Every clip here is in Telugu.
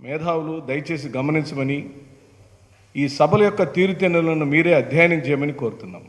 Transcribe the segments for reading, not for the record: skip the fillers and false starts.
మేధావులు దయచేసి గమనించమని, ఈ సభల యొక్క తీరుతెన్నులను మీరే అధ్యయనం చేయమని కోరుతున్నాం.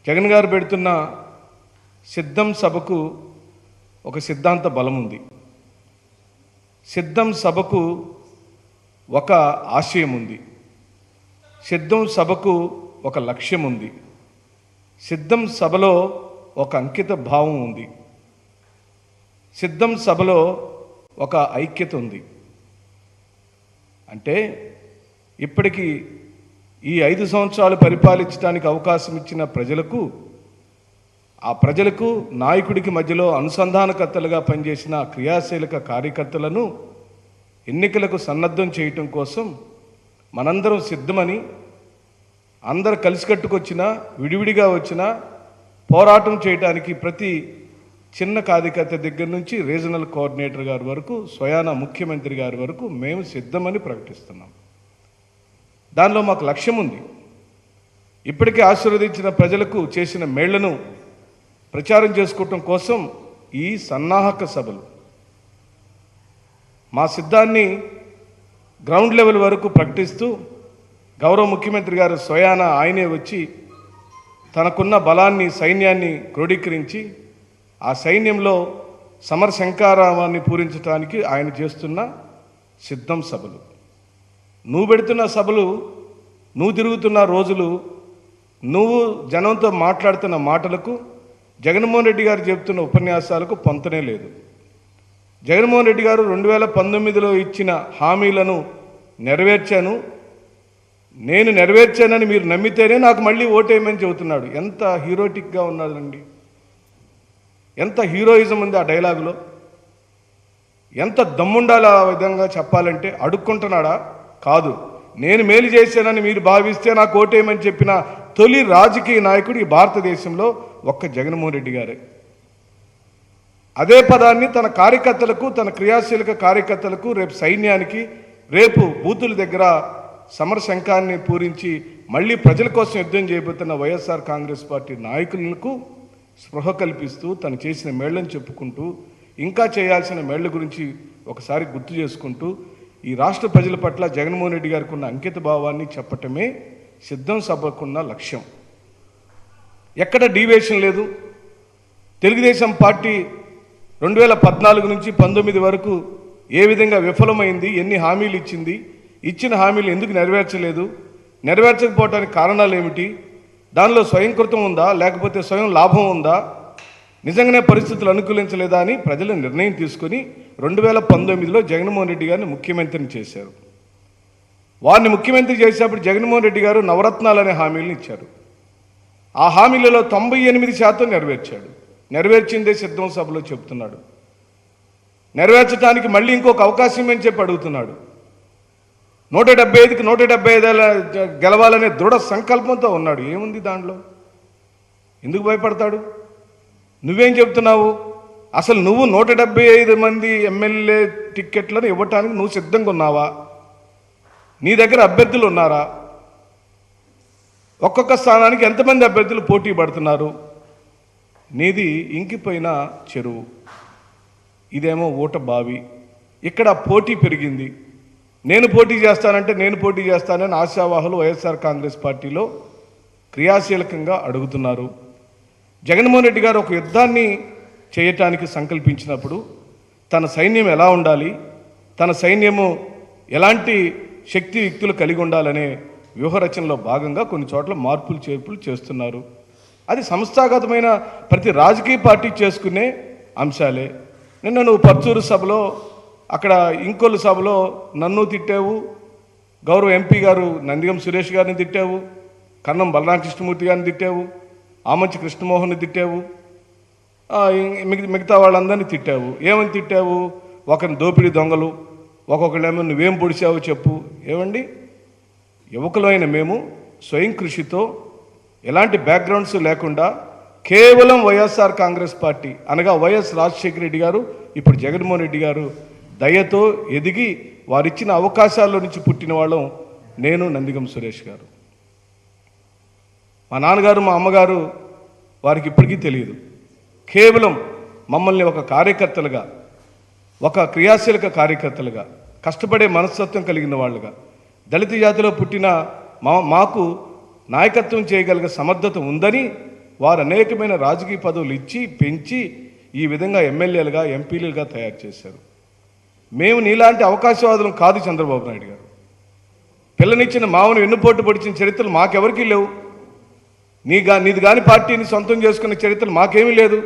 జగన్ గారు పెడుతున్న సిద్ధం సభకు ఒక సిద్ధాంత బలం ఉంది. సిద్ధం సభకు ఒక ఆశయం ఉంది. సిద్ధం సభకు ఒక లక్ష్యం ఉంది. సిద్ధం సభలో ఒక అంకిత భావం ఉంది. సిద్ధం సభలో ఒక ఐక్యత ఉంది. అంటే ఇప్పటికీ ఈ 5 సంవత్సరాలు పరిపాలించడానికి అవకాశం ఇచ్చిన ప్రజలకు, ఆ ప్రజలకు నాయకుడికి మధ్యలో అనుసంధానకర్తలుగా పనిచేసిన క్రియాశీలక కార్యకర్తలను ఎన్నికలకు సన్నద్ధం చేయటం కోసం మనందరం సిద్ధమని, అందరు కలిసికట్టుకొచ్చినా విడివిడిగా వచ్చినా పోరాటం చేయడానికి ప్రతి చిన్న కార్యకర్త దగ్గర నుంచి రీజనల్ కోఆర్డినేటర్ గారి వరకు, స్వయాన ముఖ్యమంత్రి గారి వరకు మేము సిద్ధమని ప్రకటిస్తున్నాం. దానిలో మాకు లక్ష్యం ఉంది. ఇప్పటికే ఆశీర్వదించిన ప్రజలకు చేసిన మేళ్లను ప్రచారం చేసుకోవటం కోసం ఈ సన్నాహక సభలు. మా సిద్ధాన్ని గ్రౌండ్ లెవెల్ వరకు ప్రకటిస్తూ గౌరవ ముఖ్యమంత్రి గారు స్వయాన ఆయనే వచ్చి తనకున్న బలాన్ని, సైన్యాన్ని క్రోడీకరించి ఆ సైన్యంలో సమర శంకారావాన్ని పూరించడానికి ఆయన చేస్తున్న సిద్ధం సభలు. నువ్వు పెడుతున్న సభలు, నువ్వు తిరుగుతున్న రోజులు, నువ్వు జనంతో మాట్లాడుతున్న మాటలకు, జగన్మోహన్ రెడ్డి గారు చెబుతున్న ఉపన్యాసాలకు పొంతనే లేదు. జగన్మోహన్ రెడ్డి గారు 2019లో ఇచ్చిన హామీలను నెరవేర్చాను, నేను నెరవేర్చానని మీరు నమ్మితేనే నాకు మళ్ళీ ఓటేయమని చెబుతున్నాడు. ఎంత హీరోటిక్గా ఉన్నదండి, ఎంత హీరోయిజం ఉంది ఆ డైలాగులో. ఎంత దమ్ముండాలి ఆ విధంగా చెప్పాలంటే. అడుక్కుంటున్నాడా? కాదు, నేను మేలు చేశానని మీరు భావిస్తే నాకు ఓటేయమని చెప్పిన తొలి రాజకీయ నాయకుడు ఈ భారతదేశంలో ఒక్క జగన్మోహన్ రెడ్డి గారే. అదే పదాన్ని తన కార్యకర్తలకు, తన క్రియాశీలక కార్యకర్తలకు, రేపు సైన్యానికి, రేపు బూతుల దగ్గర సమర శంఖాన్ని పూరించి మళ్ళీ ప్రజల కోసం యుద్ధం చేయబోతున్న వైఎస్ఆర్ కాంగ్రెస్ పార్టీ నాయకులకు స్పృహ కల్పిస్తూ, తను చేసిన మేళ్లను చెప్పుకుంటూ, ఇంకా చేయాల్సిన మేళ్ల గురించి ఒకసారి గుర్తు చేసుకుంటూ, ఈ రాష్ట్ర ప్రజల పట్ల జగన్మోహన్ రెడ్డి గారికి ఉన్న అంకిత భావాన్ని చెప్పటమే సిద్ధం సభకున్న లక్ష్యం. ఎక్కడ డీవియేషన్ లేదు. తెలుగుదేశం పార్టీ 2014 నుంచి 19 వరకు ఏ విధంగా విఫలమైంది, ఎన్ని హామీలు ఇచ్చింది, ఇచ్చిన హామీలు ఎందుకు నెరవేర్చలేదు, నెరవేర్చకపోవడానికి కారణాలు ఏమిటి, దానిలో స్వయంకృతం ఉందా లేకపోతే స్వయం లాభం ఉందా, నిజంగానే పరిస్థితులు అనుకూలించలేదా అని ప్రజలు నిర్ణయం తీసుకొని 2019లో జగన్మోహన్ రెడ్డి గారిని ముఖ్యమంత్రిని చేశారు. వారిని ముఖ్యమంత్రి చేసేటప్పుడు జగన్మోహన్ రెడ్డి గారు నవరత్నాలు అనే హామీలను ఇచ్చారు. ఆ హామీలలో 98% నెరవేర్చాడు. నెరవేర్చిందే సిద్ధం సభలో చెప్తున్నాడు. నెరవేర్చడానికి మళ్ళీ ఇంకొక అవకాశం అని చెప్పి అడుగుతున్నాడు. 175కి 175 గెలవాలనే దృఢ సంకల్పంతో ఉన్నాడు. ఏముంది దాంట్లో? ఎందుకు భయపడతాడు? నువ్వేం చెప్తున్నావు? అసలు నువ్వు 175 మంది ఎమ్మెల్యే టిక్కెట్లను ఇవ్వటానికి నువ్వు సిద్ధంగా ఉన్నావా? నీ దగ్గర అభ్యర్థులు ఉన్నారా? ఒక్కొక్క స్థానానికి ఎంతమంది అభ్యర్థులు పోటీ పడుతున్నారు? నీది ఇంకిపోయిన చెరువు, ఇదేమో ఊట బావి. ఇక్కడ పోటీ పెరిగింది. నేను పోటీ చేస్తానంటే నేను పోటీ చేస్తానని ఆశావాహులు వైఎస్ఆర్ కాంగ్రెస్ పార్టీలో క్రియాశీలకంగా అడుగుతున్నారు. జగన్మోహన్ రెడ్డి గారు ఒక యుద్ధాన్ని చేయటానికి సంకల్పించినప్పుడు తన సైన్యం ఎలా ఉండాలి, తన సైన్యము ఎలాంటి శక్తి యుక్తులు కలిగి ఉండాలనే వ్యూహరచనలో భాగంగా కొన్ని చోట్ల మార్పులు చేర్పులు చేస్తున్నారు. అది సంస్థాగతమైన ప్రతి రాజకీయ పార్టీ చేసుకునే అంశాలే. నిన్న నువ్వు పర్చూరు సభలో, అక్కడ ఇంకొల్లు సభలో నన్ను తిట్టావు, గౌరవ ఎంపీ గారు నందిగం సురేష్ గారిని తిట్టావు, కన్నం బలరామకృష్ణమూర్తి గారిని తిట్టావు, ఆమంచి కృష్ణమోహన్ని తిట్టావు, మిగతా వాళ్ళందరినీ తిట్టావు. ఏమని తిట్టావు? ఒకరిని దోపిడీ దొంగలు, ఒక్కొక్కళ్ళేమో నువ్వేం పొడిచావో చెప్పు. ఏమండి, యువకులైన మేము స్వయం కృషితో ఎలాంటి బ్యాక్గ్రౌండ్స్ లేకుండా కేవలం వైఎస్ఆర్ కాంగ్రెస్ పార్టీ అనగా వైఎస్ రాజశేఖర రెడ్డి గారు, ఇప్పుడు జగన్మోహన్ రెడ్డి గారు దయతో ఎదిగి వారిచ్చిన అవకాశాల్లో నుంచి పుట్టిన వాళ్ళం నేను, నందిగం సురేష్ గారు. మా నాన్నగారు, మా అమ్మగారు వారికి ఇప్పటికీ తెలియదు. కేవలం మమ్మల్ని ఒక కార్యకర్తలుగా ఒక క్రియాశీలక కార్యకర్తలుగా, కష్టపడే మనస్తత్వం కలిగిన వాళ్ళుగా, దళిత జాతిలో పుట్టిన మాకు నాయకత్వం చేయగలిగే సమర్థత ఉందని వారు అనేకమైన రాజకీయ పదవులు ఇచ్చి పెంచి ఈ విధంగా ఎమ్మెల్యేలుగా ఎంపీలుగా తయారు చేశారు. మేము నీలాంటి అవకాశవాదులం కాదు చంద్రబాబు నాయుడు గారు. పిల్లనిచ్చిన మామను వెన్నుపోటు పొడిచిన చరిత్రలు మాకెవరికీ లేవు. నీది కాని పార్టీని సొంతం చేసుకున్న చరిత్రలు మాకేమీ లేదు.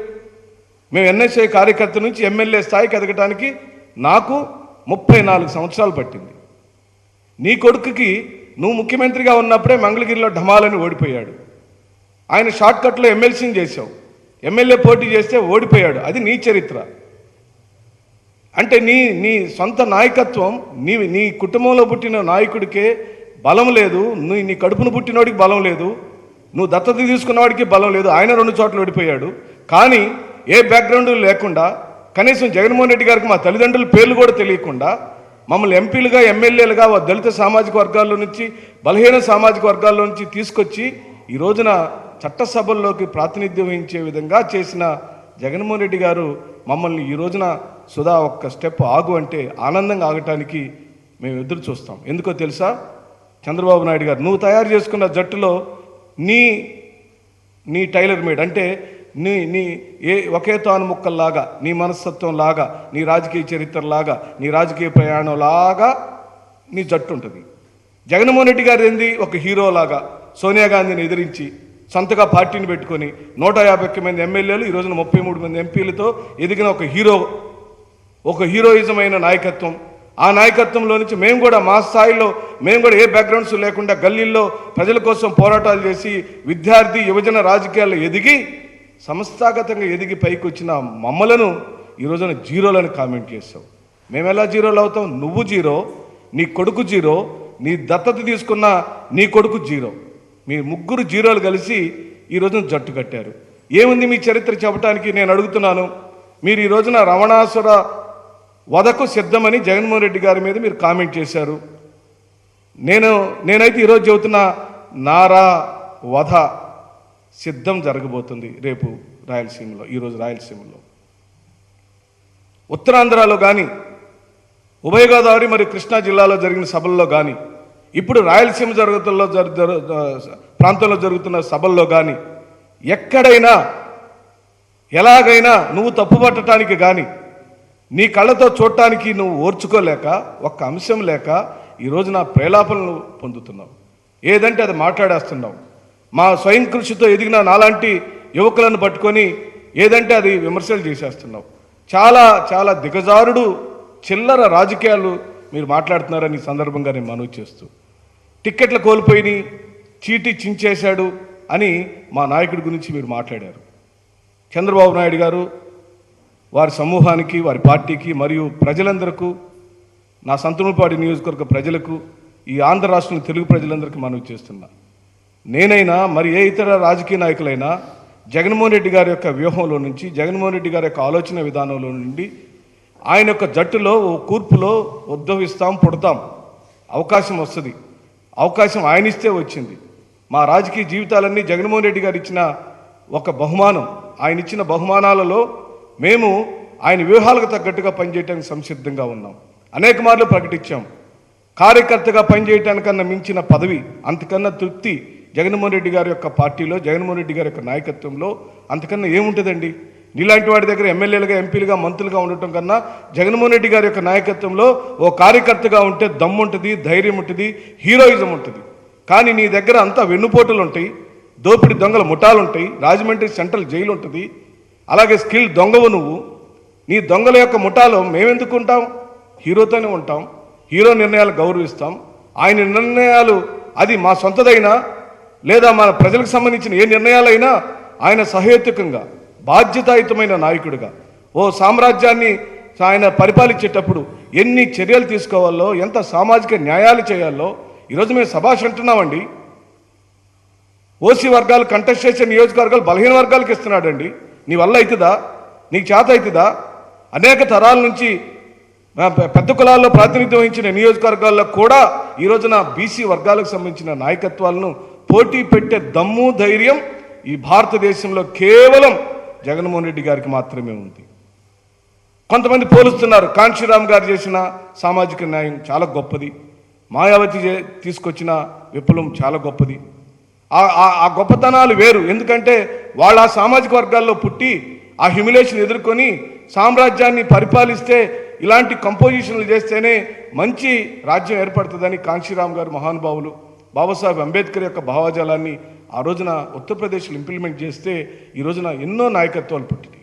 మేము ఎన్ఎస్ఐ కార్యకర్త నుంచి ఎమ్మెల్యే స్థాయికి ఎదగటానికి నాకు 34 సంవత్సరాలు పట్టింది. నీ కొడుకుకి నువ్వు ముఖ్యమంత్రిగా ఉన్నప్పుడే మంగళగిరిలో ఢమాలని ఓడిపోయాడు. ఆయన షార్ట్కట్లో ఎమ్మెల్సీని చేశావు. ఎమ్మెల్యే పోటీ చేస్తే ఓడిపోయాడు. అది నీ చరిత్ర. అంటే నీ సొంత నాయకత్వం నీ కుటుంబంలో పుట్టిన నాయకుడికే బలం లేదు. నీ కడుపును పుట్టినవాడికి బలం లేదు. నువ్వు దత్తత తీసుకున్నవాడికి బలం లేదు. ఆయన 2 చోట్ల ఓడిపోయాడు. కానీ ఏ బ్యాక్గ్రౌండ్ లేకుండా, కనీసం జగన్మోహన్ రెడ్డి గారికి మా తల్లిదండ్రుల పేర్లు కూడా తెలియకుండా మమ్మల్ని ఎంపీలుగా ఎమ్మెల్యేలుగా దళిత సామాజిక వర్గాల్లో నుంచి, బలహీన సామాజిక వర్గాల్లో నుంచి తీసుకొచ్చి ఈ రోజున చట్టసభల్లోకి ప్రాతినిధ్యం వహించే విధంగా చేసిన జగన్మోహన్ రెడ్డి గారు మమ్మల్ని ఈ రోజున సుధా ఒక్క స్టెప్ ఆగు అంటే ఆనందంగా ఆగటానికి మేము ఎదురు చూస్తాం. ఎందుకో తెలుసా? చంద్రబాబు నాయుడు గారు, నువ్వు తయారు చేసుకున్న జట్టులో నీ టైలర్ మేడ్ అంటే నీ ఒకే తాను ముక్కల్లాగా, నీ మనస్తత్వం లాగా, నీ రాజకీయ చరిత్రలాగా, నీ రాజకీయ ప్రయాణం లాగా నీ జట్టు ఉంటుంది. జగన్మోహన్ రెడ్డి గారు ఏంది? ఒక హీరోలాగా సోనియా గాంధీని ఎదిరించి సొంతగా పార్టీని పెట్టుకొని 150 మంది ఎమ్మెల్యేలు, ఈ రోజున 33 మంది ఎంపీలతో ఎదిగిన ఒక హీరోయిజమైన నాయకత్వం. ఆ నాయకత్వంలో నుంచి మేము కూడా మా స్థాయిలో మేము కూడా ఏ బ్యాక్గ్రౌండ్స్ లేకుండా గల్లీల్లో ప్రజల కోసం పోరాటాలు చేసి విద్యార్థి యువజన రాజకీయాల్లో ఎదిగి సంస్థాగతంగా ఎదిగి పైకి వచ్చిన మమ్మలను ఈ రోజున జీరోలని కామెంట్ చేస్తావు. మేము ఎలా జీరోలు అవుతాం? నువ్వు జీరో, నీ కొడుకు జీరో, నీ దత్తత తీసుకున్న నీ కొడుకు జీరో. మీ ముగ్గురు జీరోలు కలిసి ఈ రోజున జట్టు కట్టారు. ఏముంది మీ చరిత్ర చెప్పడానికి? నేను అడుగుతున్నాను. మీరు ఈ రోజున రమణాసుర వధకు సిద్ధమని జగన్మోహన్ రెడ్డి గారి మీద మీరు కామెంట్ చేశారు. నేనైతే ఈరోజు చెబుతున్నా, నారా వధ సిద్ధం జరగబోతుంది రేపు రాయలసీమలో. ఈరోజు రాయలసీమలో, ఉత్తరాంధ్రలో కానీ, ఉభయ గోదావరి మరియు కృష్ణా జిల్లాలో జరిగిన సభల్లో కానీ, ఇప్పుడు రాయలసీమ ప్రాంతంలో జరుగుతున్న సభల్లో కానీ ఎక్కడైనా ఎలాగైనా నువ్వు తప్పుపట్టడానికి కానీ, నీ కళ్ళతో చూడటానికి నువ్వు ఓర్చుకోలేక, ఒక్క అంశం లేక ఈ రోజున ప్రేలాపనలు పొందుతున్నావు. ఏదంటే అది మాట్లాడేస్తున్నావు. మా స్వయం కృషితో ఎదిగిన నాలాంటి యువకులను పట్టుకొని ఏదంటే అది విమర్శలు చేసేస్తున్నావు. చాలా చాలా దిగజారుడు చిల్లర రాజకీయాలు మీరు మాట్లాడుతున్నారని సందర్భంగా నేను మనవి చేస్తూ, టిక్కెట్లు కోల్పోయి చీటీ చించేశాడు అని మా నాయకుడి గురించి మీరు మాట్లాడారు. చంద్రబాబు నాయుడు గారు వారి సమూహానికి, వారి పార్టీకి మరియు ప్రజలందరికీ, నా సంతనూరుపాడు నియోజకవర్గ ప్రజలకు, ఈ ఆంధ్ర రాష్ట్రంలో తెలుగు ప్రజలందరికీ మనవి చేస్తున్నా, నేనైనా మరి ఏ ఇతర రాజకీయ నాయకులైనా జగన్మోహన్ రెడ్డి గారి యొక్క వ్యూహంలో నుంచి, జగన్మోహన్ రెడ్డి గారి యొక్క ఆలోచన విధానంలో నుండి ఆయన యొక్క జట్టులో ఓ కూర్పులో ఉద్భవిస్తాం, పుడతాం. అవకాశం వస్తుంది. అవకాశం ఆయన ఇస్తే వచ్చింది. మా రాజకీయ జీవితాలన్నీ జగన్మోహన్ రెడ్డి గారు ఇచ్చిన ఒక బహుమానం. ఆయన ఇచ్చిన బహుమానాలలో మేము ఆయన వ్యూహాలకు తగ్గట్టుగా పనిచేయడానికి సంసిద్ధంగా ఉన్నాం. అనేక మార్లు ప్రకటించాం. కార్యకర్తగా పనిచేయటానికన్నా మించిన పదవి, అంతకన్నా తృప్తి జగన్మోహన్ రెడ్డి గారి యొక్క పార్టీలో, జగన్మోహన్ రెడ్డి గారి యొక్క నాయకత్వంలో అంతకన్నా ఏముంటుందండి? నీలాంటి వాడి దగ్గర ఎమ్మెల్యేలుగా, ఎంపీలుగా, మంత్రులుగా ఉండటం కన్నా జగన్మోహన్ రెడ్డి గారి యొక్క నాయకత్వంలో ఓ కార్యకర్తగా ఉంటే దమ్ము ఉంటుంది, ధైర్యం ఉంటుంది, హీరోయిజం ఉంటుంది. కానీ నీ దగ్గర అంతా వెన్నుపోటులు ఉంటాయి, దోపిడి దొంగల ముఠాలు ఉంటాయి, రాజమండ్రి సెంట్రల్ జైలు ఉంటుంది. అలాగే స్కిల్ దొంగవు నువ్వు. నీ దొంగల యొక్క ముఠాలో మేమెందుకు ఉంటాం? హీరోతోనే ఉంటాం. హీరో నిర్ణయాలు గౌరవిస్తాం. ఆయన నిర్ణయాలు అది మా సొంతదైనా లేదా మన ప్రజలకు సంబంధించిన ఏ నిర్ణయాలైనా ఆయన సహేతుకంగా, బాధ్యతాయుతమైన నాయకుడిగా ఓ సామ్రాజ్యాన్ని ఆయన పరిపాలించేటప్పుడు ఎన్ని చర్యలు తీసుకోవాలో, ఎంత సామాజిక న్యాయాలు చేయాలో ఈరోజు మేము సభాష్ అంటున్నామండి. ఓసీ వర్గాలు కంటెస్ట్ చేసే నియోజకవర్గాలు బలహీన వర్గాలకు ఇస్తున్నాడండి. నీ వల్ల అవుతుందా? నీకు చేత అవుతుందా? అనేక తరాల నుంచి పెద్ద కులాల్లో ప్రాతినిధ్యం వహించిన నియోజకవర్గాల్లో కూడా ఈ రోజున బీసీ వర్గాలకు సంబంధించిన నాయకత్వాలను పోటీ పెట్టే దమ్ము, ధైర్యం ఈ భారతదేశంలో కేవలం జగన్మోహన్ రెడ్డి గారికి మాత్రమే ఉంది. కొంతమంది పోలుస్తున్నారు, కాంశీరామ్ గారు చేసిన సామాజిక న్యాయం చాలా గొప్పది, మాయావతి తీసుకొచ్చిన విప్లవం చాలా గొప్పది. ఆ గొప్పతనాలు వేరు. ఎందుకంటే వాళ్ళ ఆ సామాజిక వర్గాల్లో పుట్టి ఆ హ్యూమిలేషన్ ఎదుర్కొని సామ్రాజ్యాన్ని పరిపాలిస్తే, ఇలాంటి కంపోజిషన్లు చేస్తేనే మంచి రాజ్యం ఏర్పడుతుందని కాంశీరామ్ గారు మహానుభావులు బాబాసాహెబ్ అంబేద్కర్ యొక్క భావజాలాన్ని ఆ రోజున ఉత్తరప్రదేశ్లో ఇంప్లిమెంట్ చేస్తే ఈ రోజున ఎన్నో నాయకత్వాలు పుట్టినాయి.